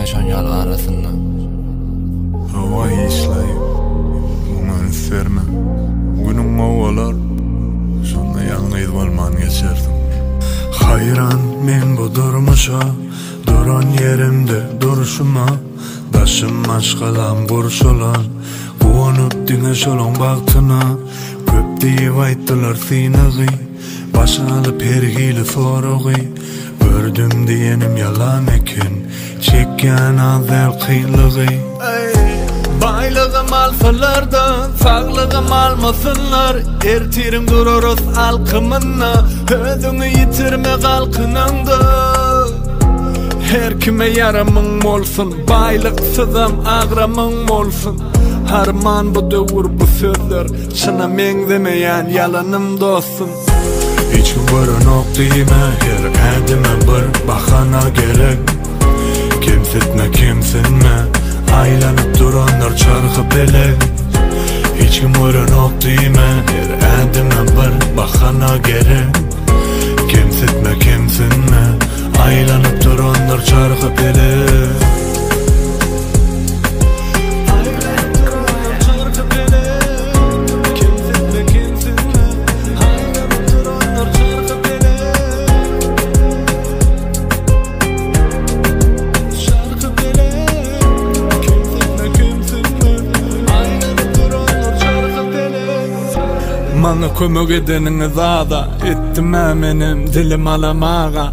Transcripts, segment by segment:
şonjal arasynda. Hava islayıp, uman serme. Günüm ovalar, şonda ýalňyz bolman geçerdim. Hayran men bu durmuşa, duran yerimde duruşuma. Başım maşgalam gurşulan, guwanyp diňe şolaň bagtyna. Köp diýip aýtdylar synagy, başa alyp hergili soragy. Gördüm diýenim yalan eken, çekýän azel kıylygy. Baylygym alsalarda, saglygym almasynlar. Ertirim durarys alkymyna, özüňi ýitirme galkynanda. Her kime yaramyň bolsun, baýlyksızam agramyň bolsun. Harman bu döwür bu sözler, şuna meň demeýän yalanym dostum. Hiç barınok diýme, her ädime bir bahana gerek. Kimsetme kimsinme, aýlanyp duranlar çarky belek. Hiç barınok diýme, her ädime bir bahana gerek. Kimsetme kimsinme, aýlanyp duranlar çarky belek. Mana kömek edeniňi zada etdime menim dilim alamaga.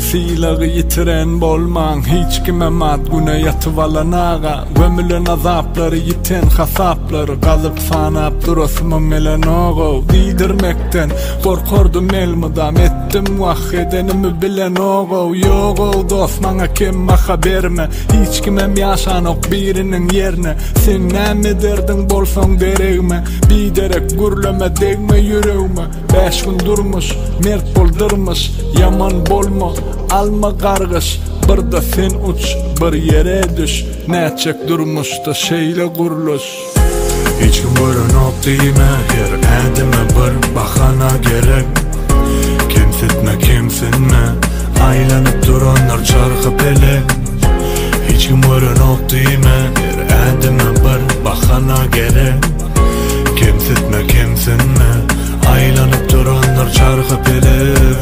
Sylagy ýitiren bolmaň hiç kime mat güne ýatyp alanaga. Gömülen azaplary ýiten hasaplary galyp sanap durasmy melen ogo. Diýdirmekden gorkordum elmydam etdim wah edenimi bilen ogo. Yogo dost maňa kim maha berme, hiç kimem ýaşanok biriniň ýerine. Sen näme derdiň bolsaň deregme, biderek gürleme degme yüreğime. 5 gün durmuş, mert boldurmuş, yaman bolma, alma gargış. Bir da sen uç, bir yere düş, näçek durmuşda şeýle gurluş. Hiç kim barınok diýme, her ädime bir bahana gerek. Kimsetme kimsinme, aýlanyp duranlar çarky belek. Hiç kim barınok diýme, her ädime bir bahana gerek. Kimsetme kimsinme, aýlanyp duranlar çarky belek.